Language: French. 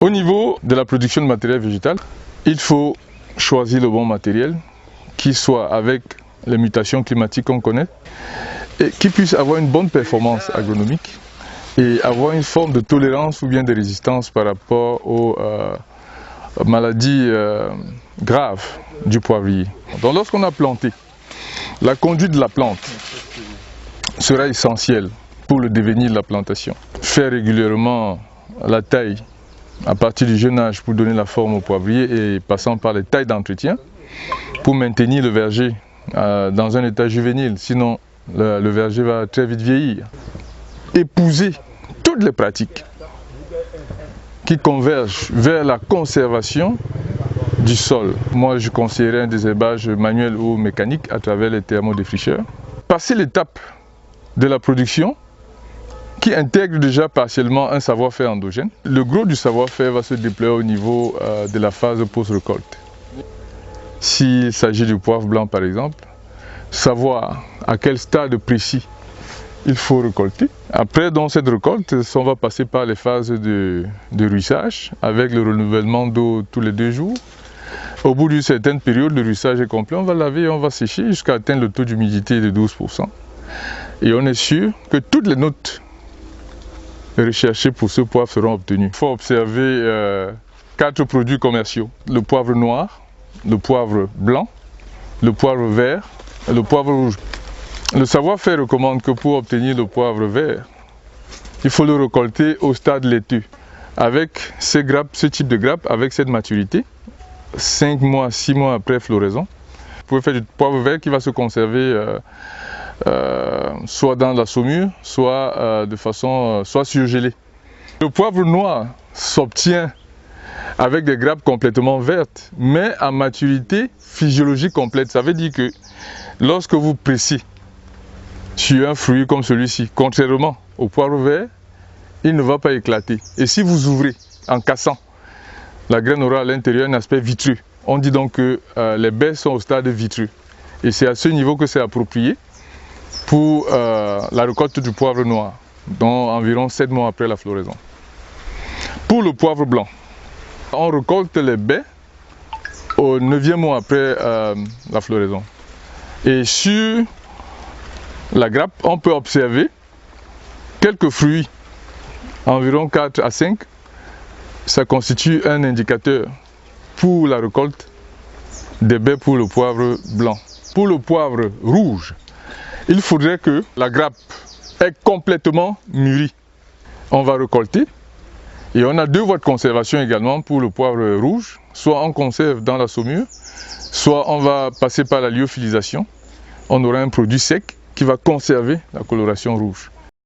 Au niveau de la production de matériel végétal, il faut choisir le bon matériel qui soit avec les mutations climatiques qu'on connaît et qui puisse avoir une bonne performance agronomique et avoir une forme de tolérance ou bien de résistance par rapport aux maladies graves du poivrier. Donc lorsqu'on a planté, la conduite de la plante sera essentielle pour le devenir de la plantation. Faire régulièrement la taille à partir du jeune âge pour donner la forme au poivrier et passant par les tailles d'entretien pour maintenir le verger dans un état juvénile, sinon le verger va très vite vieillir. Épouser toutes les pratiques qui convergent vers la conservation du sol. Moi, je conseillerais un désherbage manuel ou mécanique à travers les thermodéfricheurs. Passer l'étape de la production qui intègre déjà partiellement un savoir-faire endogène. Le gros du savoir-faire va se déployer au niveau de la phase post-récolte. S'il s'agit du poivre blanc par exemple, savoir à quel stade précis il faut récolter. Après, dans cette récolte, on va passer par les phases de ruissage avec le renouvellement d'eau tous les 2 jours. Au bout d'une certaine période, le ruissage est complet, on va laver et on va sécher jusqu'à atteindre le taux d'humidité de 12%. Et on est sûr que toutes les notes recherchés pour ce poivre seront obtenus. Il faut observer 4 produits commerciaux. Le poivre noir, le poivre blanc, le poivre vert et le poivre rouge. Le savoir-faire recommande que pour obtenir le poivre vert, il faut le récolter au stade laiteux. Avec ces grappes, ce type de grappe, avec cette maturité, 5 mois, 6 mois après floraison, vous pouvez faire du poivre vert qui va se conserver soit dans la saumure, soit de façon soit surgelée. Le poivre noir s'obtient avec des grappes complètement vertes, mais à maturité physiologique complète. Ça veut dire que lorsque vous pressez sur un fruit comme celui-ci, contrairement au poivre vert, il ne va pas éclater. Et si vous ouvrez en cassant, la graine aura à l'intérieur un aspect vitreux. On dit donc que les baies sont au stade vitreux. Et c'est à ce niveau que c'est approprié pour la récolte du poivre noir, donc environ 7 mois après la floraison. Pour le poivre blanc, on récolte les baies au 9e mois après la floraison. Et sur la grappe, on peut observer quelques fruits, environ 4 à 5. Ça constitue un indicateur pour la récolte des baies pour le poivre blanc. Pour le poivre rouge, il faudrait que la grappe est complètement mûrie. On va récolter et on a 2 voies de conservation également pour le poivre rouge. Soit on conserve dans la saumure, soit on va passer par la lyophilisation. On aura un produit sec qui va conserver la coloration rouge.